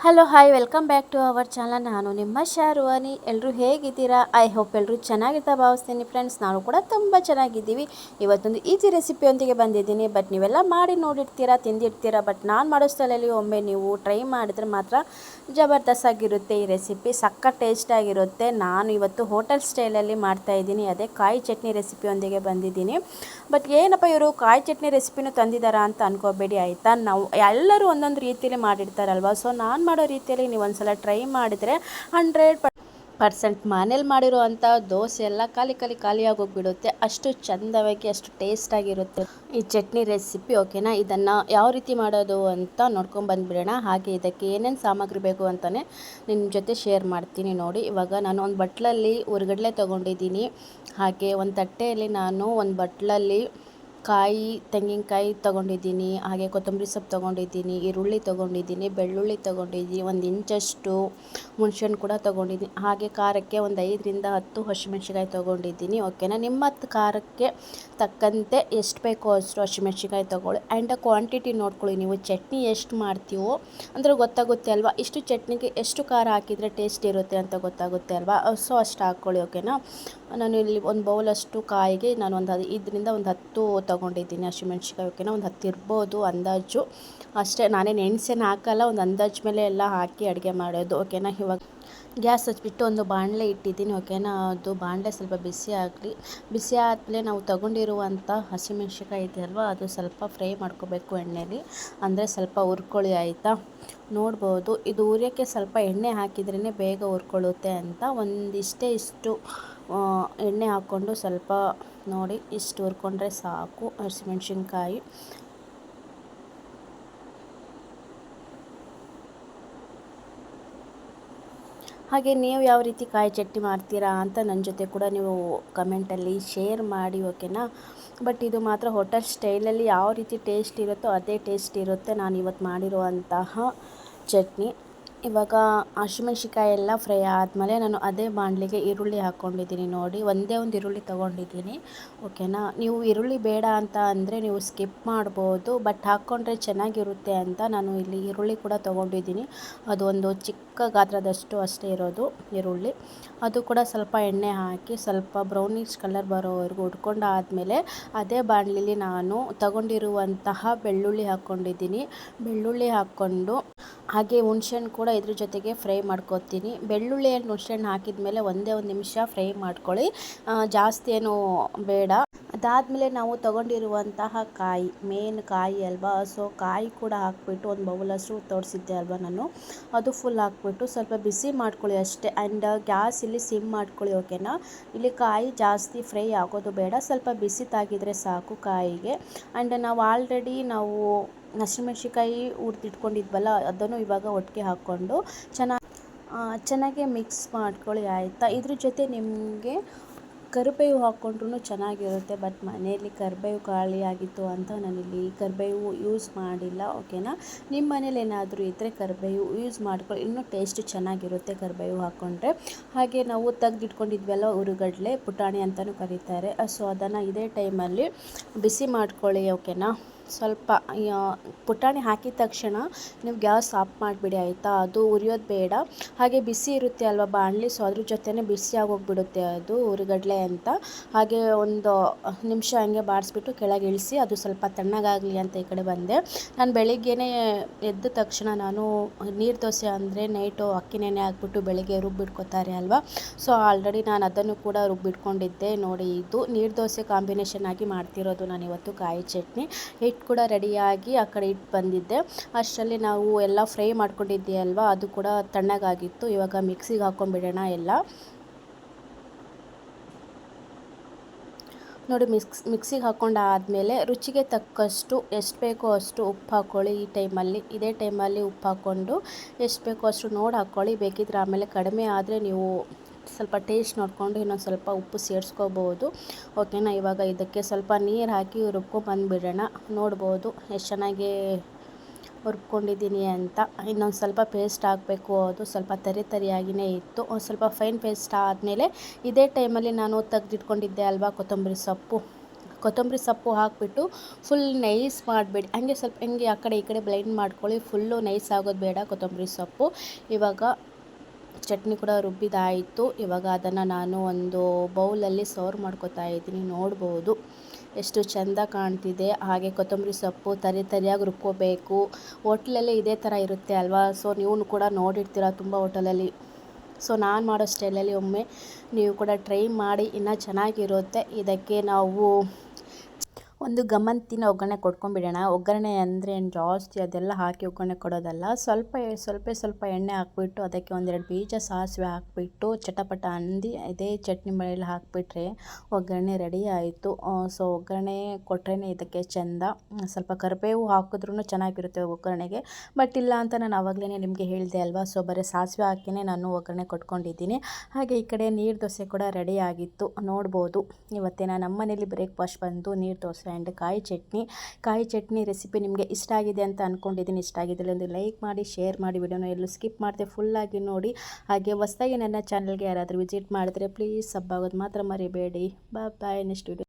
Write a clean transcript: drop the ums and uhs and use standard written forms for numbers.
Hello hi welcome back to our channel. ನಾನು ನಿಮ್ಮ ಶಾರುವಾನಿ. ಎಲ್ಲರೂ ಹೇಗಿದ್ದೀರಾ? ಐ ಹೋಪ್ ಎಲ್ಲರೂ ಚೆನ್ನಾಗಿರ್ತಾ ಭಾವಿಸ್ತೀನಿ ಫ್ರೆಂಡ್ಸ್. ನಾವು ಕೂಡ ತುಂಬ ಚೆನ್ನಾಗಿದ್ದೀವಿ. ಇವತ್ತೊಂದು ಈಸಿ ರೆಸಿಪಿಯೊಂದಿಗೆ ಬಂದಿದ್ದೀನಿ. ಬಟ್ ನೀವೆಲ್ಲ ಮಾಡಿ ನೋಡಿರ್ತೀರಾ, ತಿಂದಿರ್ತೀರಾ. ಬಟ್ ನಾನು ಮಾಡೋ ಸ್ಟೈಲಲ್ಲಿ ಒಮ್ಮೆ ನೀವು ಟ್ರೈ ಮಾಡಿದ್ರೆ ಮಾತ್ರ ಜಬರ್ದಸ್ತ್ ಆಗಿರುತ್ತೆ. ಈ ರೆಸಿಪಿ ಸಕ್ಕ ಟೇಸ್ಟಾಗಿರುತ್ತೆ. ನಾನು ಇವತ್ತು ಹೋಟೆಲ್ ಸ್ಟೈಲಲ್ಲಿ ಮಾಡ್ತಾಯಿದ್ದೀನಿ. ಅದೇ ಕಾಯಿ ಚಟ್ನಿ ರೆಸಿಪಿಯೊಂದಿಗೆ ಬಂದಿದ್ದೀನಿ. ಬಟ್ ಏನಪ್ಪ ಇವರು ಕಾಯಿ ಚಟ್ನಿ ರೆಸಿಪಿನೂ ತಂದಿದ್ದಾರಾ ಅಂತ ಅನ್ಕೋಬೇಡಿ ಆಯಿತಾ. ನಾವು ಎಲ್ಲರೂ ಒಂದೊಂದು ರೀತಿಯಲ್ಲಿ ಮಾಡಿರ್ತಾರಲ್ವ. ಸೊ ನಾನು ಮಾಡೋ ರೀತಿಯಲ್ಲಿ ನೀವು ಒಂದ್ಸಲ ಟ್ರೈ ಮಾಡಿದರೆ 100% ಮನೇಲಿ ಮಾಡಿರುವಂಥ ದೋಸೆ ಎಲ್ಲ ಖಾಲಿಯಾಗಿ ಹೋಗಿಬಿಡುತ್ತೆ. ಅಷ್ಟು ಚಂದವಾಗಿ, ಅಷ್ಟು ಟೇಸ್ಟಾಗಿರುತ್ತೆ ಈ ಚಟ್ನಿ ರೆಸಿಪಿ. ಓಕೆನಾ, ಇದನ್ನು ಯಾವ ರೀತಿ ಮಾಡೋದು ಅಂತ ನೋಡ್ಕೊಂಡು ಬಂದುಬಿಡೋಣ. ಹಾಗೆ ಇದಕ್ಕೆ ಏನೇನು ಸಾಮಗ್ರಿ ಬೇಕು ಅಂತಲೇ ನಿಮ್ಮ ಜೊತೆ ಶೇರ್ ಮಾಡ್ತೀನಿ ನೋಡಿ. ಇವಾಗ ನಾನು ಒಂದು ಬಟ್ಲಲ್ಲಿ ಹುರ್ಗಡ್ಲೆ ತೊಗೊಂಡಿದ್ದೀನಿ. ಹಾಗೆ ಒಂದು ತಟ್ಟೆಯಲ್ಲಿ ನಾನು ಒಂದು ಬಟ್ಲಲ್ಲಿ ತೆಂಗಿನಕಾಯಿ ತೊಗೊಂಡಿದ್ದೀನಿ. ಹಾಗೆ ಕೊತ್ತಂಬರಿ ಸೊಪ್ಪು ತೊಗೊಂಡಿದ್ದೀನಿ, ಈರುಳ್ಳಿ ತೊಗೊಂಡಿದ್ದೀನಿ, ಬೆಳ್ಳುಳ್ಳಿ ತೊಗೊಂಡಿದ್ದೀನಿ, 1 ಇಂಚಷ್ಟು ಹುಣಸೆಹಣ್ಣು ಕೂಡ ತೊಗೊಂಡಿದ್ದೀನಿ. ಹಾಗೆ ಖಾರಕ್ಕೆ ಒಂದು 5ರಿಂದ 10 ಹಸಿಮೆಣ್ಸಿಕಾಯಿ ತೊಗೊಂಡಿದ್ದೀನಿ. ಓಕೆನಾ, ನಿಮ್ಮ ಖಾರಕ್ಕೆ ತಕ್ಕಂತೆ ಎಷ್ಟು ಬೇಕೋ ಅಷ್ಟು ಹಸಿಮೆಣ್ಸಿಕಾಯಿ ತೊಗೊಳ್ಳಿ. ಆ್ಯಂಡ್ ಕ್ವಾಂಟಿಟಿ ನೋಡ್ಕೊಳ್ಳಿ. ನೀವು ಚಟ್ನಿ ಎಷ್ಟು ಮಾಡ್ತೀವೋ ಅಂದರೆ ಗೊತ್ತಾಗುತ್ತೆ ಅಲ್ವಾ, ಇಷ್ಟು ಚಟ್ನಿಗೆ ಎಷ್ಟು ಖಾರ ಹಾಕಿದರೆ ಟೇಸ್ಟ್ ಇರುತ್ತೆ ಅಂತ ಗೊತ್ತಾಗುತ್ತೆ ಅಲ್ವಾ. ಸೊ ಅಷ್ಟು ಹಾಕ್ಕೊಳ್ಳಿ. ಓಕೆನಾ, ನಾನು ಇಲ್ಲಿ ಒಂದು ಬೌಲಷ್ಟು ಕಾಯಿಗೆ ನಾನು ಇದರಿಂದ ಒಂದು 10 ತೊಗೊಂಡಿದ್ದೀನಿ ಹಸಿಮೆಣ್ಸಿಕಾಯಿ. ಓಕೆನಾ, ಒಂದು 10 ಇರ್ಬೋದು ಅಂದಾಜು ಅಷ್ಟೇ. ನಾನೇನು ಎಣ್ಸೇನು ಹಾಕಲ್ಲ, ಒಂದು ಅಂದಾಜು ಮೇಲೆ ಎಲ್ಲ ಹಾಕಿ ಅಡುಗೆ ಮಾಡೋದು. ಓಕೆನಾ, ಇವಾಗ ಗ್ಯಾಸ್ ಹಚ್ಬಿಟ್ಟು ಒಂದು ಬಾಣಲೆ ಇಟ್ಟಿದ್ದೀನಿ. ಓಕೆನಾ, ಅದು ಬಾಣಲೆ ಸ್ವಲ್ಪ ಬಿಸಿ ಆಗಲಿ. ಬಿಸಿ ಆದಮೇಲೆ ನಾವು ತೊಗೊಂಡಿರುವಂಥ ಹಸಿಮೆಣ್ಸಿಕಾಯಿ ಇದೆಯಲ್ವ, ಅದು ಸ್ವಲ್ಪ ಫ್ರೈ ಮಾಡ್ಕೋಬೇಕು ಎಣ್ಣೆಯಲ್ಲಿ. ಅಂದರೆ ಸ್ವಲ್ಪ ಹುರ್ಕೊಳ್ಳಿ ಆಯಿತಾ. ನೋಡ್ಬೋದು, ಇದು ಹುರಿಯೋಕ್ಕೆ ಸ್ವಲ್ಪ ಎಣ್ಣೆ ಹಾಕಿದ್ರೇ ಬೇಗ ಹುರ್ಕೊಳ್ಳುತ್ತೆ ಅಂತ ಇಷ್ಟು ಎಣ್ಣೆ ಹಾಕ್ಕೊಂಡು ಸ್ವಲ್ಪ ನೋಡಿ ಇಷ್ಟು ಹುರ್ಕೊಂಡ್ರೆ ಸಾಕು ಹಸಿಮೆಣ್ಸಿನ್ಕಾಯಿ. ಹಾಗೆ ನೀವು ಯಾವ ರೀತಿ ಕಾಯಿ ಚಟ್ನಿ ಮಾಡ್ತೀರಾ ಅಂತ ನನ್ನ ಜೊತೆ ಕೂಡ ನೀವು ಕಮೆಂಟಲ್ಲಿ ಶೇರ್ ಮಾಡಿ. ಓಕೆನಾ, ಬಟ್ ಇದು ಮಾತ್ರ ಹೋಟೆಲ್ ಸ್ಟೈಲಲ್ಲಿ ಯಾವ ರೀತಿ ಟೇಸ್ಟ್ ಇರುತ್ತೋ ಅದೇ ಟೇಸ್ಟ್ ಇರುತ್ತೆ ನಾನು ಇವತ್ತು ಮಾಡಿರುವಂತಹ ಚಟ್ನಿ. ಇವಾಗ ಹಸಿಮೆಣ್ಸಿಕಾಯಿ ಎಲ್ಲ ಫ್ರೈ ಆದಮೇಲೆ ನಾನು ಅದೇ ಬಾಣಲೆಗೆ ಈರುಳ್ಳಿ ಹಾಕ್ಕೊಂಡಿದ್ದೀನಿ. ನೋಡಿ, ಒಂದೇ ಒಂದು ಈರುಳ್ಳಿ ತೊಗೊಂಡಿದ್ದೀನಿ. ಓಕೆನಾ, ನೀವು ಈರುಳ್ಳಿ ಬೇಡ ಅಂತ ಅಂದರೆ ನೀವು ಸ್ಕಿಪ್ ಮಾಡ್ಬೋದು. ಬಟ್ ಹಾಕ್ಕೊಂಡ್ರೆ ಚೆನ್ನಾಗಿರುತ್ತೆ ಅಂತ ನಾನು ಇಲ್ಲಿ ಈರುಳ್ಳಿ ಕೂಡ ತೊಗೊಂಡಿದ್ದೀನಿ. ಅದು ಒಂದು ಚಿಕ್ಕ ಗಾತ್ರದಷ್ಟು ಅಷ್ಟೇ ಇರೋದು ಈರುಳ್ಳಿ. ಅದು ಕೂಡ ಸ್ವಲ್ಪ ಎಣ್ಣೆ ಹಾಕಿ ಸ್ವಲ್ಪ ಬ್ರೌನಿಷ್ ಕಲರ್ ಬರೋವರೆಗೂ ಹುರ್ಕೊಂಡಾದಮೇಲೆ ಅದೇ ಬಾಣಲೆಯಲ್ಲಿ ನಾನು ತಗೊಂಡಿರುವಂತಹ ಬೆಳ್ಳುಳ್ಳಿ ಹಾಕ್ಕೊಂಡಿದ್ದೀನಿ. ಬೆಳ್ಳುಳ್ಳಿ ಹಾಕ್ಕೊಂಡು ಹಾಗೆ ಹುಣ್ಸೆಹಣ್ಣು ಕೂಡ ಇದ್ರ ಜೊತೆಗೆ ಫ್ರೈ ಮಾಡ್ಕೊತೀನಿ. ಬೆಳ್ಳುಳ್ಳಿ ಆ್ಯಂಡ್ ಹುಣ್ಸೆಹಣ್ಣು ಹಾಕಿದ ಮೇಲೆ ಒಂದೇ ಒಂದು ನಿಮಿಷ ಫ್ರೈ ಮಾಡ್ಕೊಳ್ಳಿ, ಜಾಸ್ತಿ ಏನು ಬೇಡ. ಅದಾದಮೇಲೆ ನಾವು ತಗೊಂಡಿರುವಂತಹ ಮೇನ್ ಕಾಯಿ ಅಲ್ವಾ, ಸೊ ಕಾಯಿ ಕೂಡ ಹಾಕ್ಬಿಟ್ಟು ಒಂದು ಬೌಲಷ್ಟು ತೋರಿಸಿದ್ದೆ ಅಲ್ವಾ ನಾನು, ಅದು ಫುಲ್ ಹಾಕ್ಬಿಟ್ಟು ಸ್ವಲ್ಪ ಬಿಸಿ ಮಾಡ್ಕೊಳ್ಳಿ ಅಷ್ಟೇ. ಆ್ಯಂಡ್ ಗ್ಯಾಸ್ ಇಲ್ಲಿ ಸಿಮ್ ಮಾಡ್ಕೊಳ್ಳಿ. ಓಕೆನಾ, ಇಲ್ಲಿ ಕಾಯಿ ಜಾಸ್ತಿ ಫ್ರೈ ಆಗೋದು ಬೇಡ, ಸ್ವಲ್ಪ ಬಿಸಿ ತಾಗಿದ್ರೆ ಸಾಕು ಕಾಯಿಗೆ. ಆ್ಯಂಡ್ ನಾವು ಆಲ್ರೆಡಿ ಹಸಿಮೆಣ್ಸಿಕಾಯಿ ಹುರಿದಿಟ್ಕೊಂಡಿದ್ವಲ್ಲ, ಅದನ್ನು ಇವಾಗ ಒಟ್ಟಿಗೆ ಹಾಕ್ಕೊಂಡು ಚೆನ್ನಾಗಿ ಮಿಕ್ಸ್ ಮಾಡ್ಕೊಳ್ಳಿ ಆಯಿತಾ. ಇದ್ರ ಜೊತೆ ನಿಮಗೆ ಕರಿಬೇವು ಹಾಕ್ಕೊಂಡ್ರೂ ಚೆನ್ನಾಗಿರುತ್ತೆ. ಬಟ್ ಮನೆಯಲ್ಲಿ ಕರಿಬೇವು ಖಾಲಿ ಆಗಿತ್ತು ಅಂತ ನಾನಿಲ್ಲಿ ಕರಿಬೇವು ಯೂಸ್ ಮಾಡಿಲ್ಲ. ಓಕೆನಾ, ನಿಮ್ಮ ಮನೇಲಿ ಏನಾದರೂ ಇದ್ದರೆ ಕರಿಬೇವು ಯೂಸ್ ಮಾಡ್ಕೊಳ್ಳಿ, ಇನ್ನೂ ಟೇಸ್ಟ್ ಚೆನ್ನಾಗಿರುತ್ತೆ ಕರಿಬೇವು ಹಾಕ್ಕೊಂಡ್ರೆ. ಹಾಗೆ ನಾವು ತೆಗೆದಿಟ್ಕೊಂಡಿದ್ವಲ್ಲ ಹುರುಗಡ್ಲೆ, ಪುಟಾಣಿ ಅಂತಲೂ ಕರೀತಾರೆ. ಸೊ ಅದನ್ನು ಇದೇ ಟೈಮಲ್ಲಿ ಬಿಸಿ ಮಾಡ್ಕೊಳ್ಳಿ. ಓಕೆನಾ, ಸ್ವಲ್ಪ ಪುಟಾಣಿ ಹಾಕಿದ ತಕ್ಷಣ ನೀವು ಗ್ಯಾಸ್ ಆಫ್ ಮಾಡಿಬಿಡಿ ಆಯಿತಾ. ಅದು ಉರಿಯೋದು ಬೇಡ, ಹಾಗೆ ಬಿಸಿ ಇರುತ್ತೆ ಅಲ್ವಾ ಬಾಣಲಿ, ಸೊ ಅದ್ರ ಜೊತೆನೇ ಬಿಸಿ ಆಗೋಗ್ಬಿಡುತ್ತೆ ಅದು ಹುರಿಗಡ್ಲೆ ಅಂತ. ಹಾಗೆ ಒಂದು ನಿಮಿಷ ಹಂಗೆ ಬಾಡಿಸ್ಬಿಟ್ಟು ಕೆಳಗೆ ಇಳಿಸಿ ಅದು ಸ್ವಲ್ಪ ತಣ್ಣಗಾಗಲಿ ಅಂತ ಈ ಕಡೆ ಬಂದೆ. ನಾನು ಬೆಳಿಗ್ಗೆನೇ ಎದ್ದ ತಕ್ಷಣ ನಾನು ನೀರು ದೋಸೆ ಅಂದರೆ ನೈಟು ಅಕ್ಕಿ ನೆನೆ ಹಾಕ್ಬಿಟ್ಟು ಬೆಳಿಗ್ಗೆ ರುಬ್ಬಿಟ್ಕೋತಾರೆ ಅಲ್ವಾ, ಸೊ ಆಲ್ರೆಡಿ ನಾನು ಅದನ್ನು ಕೂಡ ರುಬ್ಬಿಟ್ಕೊಂಡಿದ್ದೆ. ನೋಡಿ, ಇದು ನೀರು ದೋಸೆ ಕಾಂಬಿನೇಷನ್ ಆಗಿ ಮಾಡ್ತಿರೋದು ನಾನು ಇವತ್ತು ಕಾಯಿ ಚಟ್ನಿ. ಹಿಟ್ಟು ಕೂಡ ರೆಡಿಯಾಗಿ ಆ ಕಡೆ ಇಟ್ಟು ಬಂದಿದ್ದೆ. ಅಷ್ಟರಲ್ಲಿ ನಾವು ಎಲ್ಲ ಫ್ರೈ ಮಾಡ್ಕೊಂಡಿದ್ದೆ ಅಲ್ವಾ, ಅದು ಕೂಡ ತಣ್ಣಗಾಗಿತ್ತು. ಇವಾಗ ಮಿಕ್ಸಿಗೆ ಹಾಕ್ಕೊಂಡ್ಬಿಡೋಣ ಎಲ್ಲ. ನೋಡಿ, ಮಿಕ್ಸಿಗೆ ಹಾಕ್ಕೊಂಡಾದಮೇಲೆ ರುಚಿಗೆ ತಕ್ಕಷ್ಟು ಎಷ್ಟು ಬೇಕೋ ಅಷ್ಟು ಉಪ್ಪು ಹಾಕ್ಕೊಳ್ಳಿ. ಇದೇ ಟೈಮಲ್ಲಿ ಉಪ್ಪು ಹಾಕ್ಕೊಂಡು ಎಷ್ಟು ಬೇಕೋ ಅಷ್ಟು ನೋಡಿ ಹಾಕ್ಕೊಳ್ಳಿ. ಬೇಕಿದ್ರೆ ಆಮೇಲೆ ಕಡಿಮೆ ಆದರೆ ನೀವು ಸ್ವಲ್ಪ ಟೇಸ್ಟ್ ನೋಡಿಕೊಂಡು ಇನ್ನೊಂದು ಸ್ವಲ್ಪ ಉಪ್ಪು ಸೇರಿಸ್ಕೋಬೋದು. ಓಕೆನಾ, ಇವಾಗ ಇದಕ್ಕೆ ಸ್ವಲ್ಪ ನೀರು ಹಾಕಿ ರುಬ್ಕೊಂಡ್ಬಂದುಬಿಡೋಣ. ನೋಡ್ಬೋದು ಎಷ್ಟು ಚೆನ್ನಾಗಿ ಹುರ್ಕೊಂಡಿದ್ದೀನಿ ಅಂತ. ಇನ್ನೊಂದು ಸ್ವಲ್ಪ ಪೇಸ್ಟ್ ಹಾಕಬೇಕು, ಅದು ಸ್ವಲ್ಪ ತರಿಯಾಗಿಯೇ ಇತ್ತು. ಸ್ವಲ್ಪ ಫೈನ್ ಪೇಸ್ಟ್ ಆದಮೇಲೆ ಇದೇ ಟೈಮಲ್ಲಿ ನಾನು ತೆಗೆದಿಟ್ಕೊಂಡಿದ್ದೆ ಅಲ್ವಾ ಕೊತ್ತಂಬರಿ ಸೊಪ್ಪು, ಕೊತ್ತಂಬರಿ ಸೊಪ್ಪು ಹಾಕಿಬಿಟ್ಟು ಫುಲ್ ನೈಸ್ ಮಾಡಬೇಡಿ, ಹಾಗೆ ಸ್ವಲ್ಪ ಹಿಂಗೆ ಆ ಕಡೆ ಈ ಕಡೆ ಬ್ಲೆಂಡ್ ಮಾಡ್ಕೊಳ್ಳಿ. ಫುಲ್ಲು ನೈಸ್ ಆಗೋದು ಬೇಡ ಕೊತ್ತಂಬರಿ ಸೊಪ್ಪು. ಇವಾಗ ಚಟ್ನಿ ಕೂಡ ರುಬ್ಬಿದಾಯಿತು. ಇವಾಗ ಅದನ್ನು ನಾನು ಒಂದು ಬೌಲಲ್ಲಿ ಸರ್ವ್ ಮಾಡ್ಕೊತಾ ಇದ್ದೀನಿ. ನೋಡ್ಬೋದು ಎಷ್ಟು ಚೆಂದ ಕಾಣ್ತಿದೆ. ಹಾಗೆ ಕೊತ್ತಂಬರಿ ಸೊಪ್ಪು ತರಿಯಾಗಿ ರುಬ್ಕೋಬೇಕು. ಹೋಟ್ಲಲ್ಲಿ ಇದೇ ಥರ ಇರುತ್ತೆ ಅಲ್ವಾ. ಸೊ ನೀವು ಕೂಡ ನೋಡಿರ್ತೀರ ತುಂಬ ಹೋಟೆಲಲ್ಲಿ. ಸೊ ನಾನು ಮಾಡೋ ಸ್ಟೈಲಲ್ಲಿ ಒಮ್ಮೆ ನೀವು ಕೂಡ ಟ್ರೈ ಮಾಡಿ, ಇನ್ನೂ ಚೆನ್ನಾಗಿರುತ್ತೆ. ಇದಕ್ಕೆ ನಾವು ಒಂದು ಗಮಂತಿನ ಒಗ್ಗರಣೆ ಕೊಟ್ಕೊಂಡ್ಬಿಡೋಣ. ಒಗ್ಗರಣೆ ಅಂದರೆ ಏನು ಜಾಸ್ತಿ ಅದೆಲ್ಲ ಹಾಕಿ ಒಗ್ಗರಣೆ ಕೊಡೋದಲ್ಲ, ಸ್ವಲ್ಪ ಎಣ್ಣೆ ಹಾಕ್ಬಿಟ್ಟು ಅದಕ್ಕೆ ಒಂದೆರಡು ಬೀಜ ಸಾಸಿವೆ ಹಾಕಿಬಿಟ್ಟು ಚಟಪಟ ಅಂದು ಇದೇ ಚಟ್ನಿ ಮನೆಯಲ್ಲಿ ಹಾಕಿಬಿಟ್ರೆ ಒಗ್ಗರಣೆ ರೆಡಿ ಆಯಿತು. ಸೊ ಒಗ್ಗರಣೆ ಕೊಟ್ರೇ ಇದಕ್ಕೆ ಚೆಂದ. ಸ್ವಲ್ಪ ಕರಿಬೇವು ಹಾಕಿದ್ರೂ ಚೆನ್ನಾಗಿರುತ್ತೆ ಒಗ್ಗರಣೆಗೆ. ಬಟ್ ಇಲ್ಲ ಅಂತ ನಾನು ಆವಾಗಲೇ ನಿಮಗೆ ಹೇಳಿದೆ ಅಲ್ವಾ. ಸೊ ಬರೀ ಸಾಸಿವೆ ಹಾಕಿನೇ ನಾನು ಒಗ್ಗರಣೆ ಕೊಟ್ಕೊಂಡಿದ್ದೀನಿ. ಹಾಗೆ ಈ ಕಡೆ ನೀರು ದೋಸೆ ಕೂಡ ರೆಡಿ ಆಗಿತ್ತು. ನೋಡ್ಬೋದು ಇವತ್ತಿನ ನಮ್ಮ ಮನೇಲಿ ಬ್ರೇಕ್ಫಾಸ್ಟ್ ಬಂದು ನೀರು ದೋಸೆ ಆ್ಯಂಡ್ ಕಾಯಿ ಚಟ್ನಿ ರೆಸಿಪಿ ನಿಮಗೆ ಇಷ್ಟ ಆಗಿದೆ ಅಂತ ಅಂದ್ಕೊಂಡಿದ್ದೀನಿ. ಇಷ್ಟ ಆಗಿದ್ದರೆ ಒಂದು ಲೈಕ್ ಮಾಡಿ, ಶೇರ್ ಮಾಡಿ, ವಿಡಿಯೋನ ಎಲ್ಲೂ ಸ್ಕಿಪ್ ಮಾಡದೆ ಫುಲ್ಲಾಗಿ ನೋಡಿ. ಹಾಗೆ ಹೊಸದಾಗಿ ನನ್ನ ಚಾನಲ್ಗೆ ಯಾರಾದರೂ ವಿಸಿಟ್ ಮಾಡಿದ್ರೆ ಪ್ಲೀಸ್ ಸಬ್ ಆಗೋದು ಮಾತ್ರ ಮರಿಬೇಡಿ. ಬಾಯ್. Next video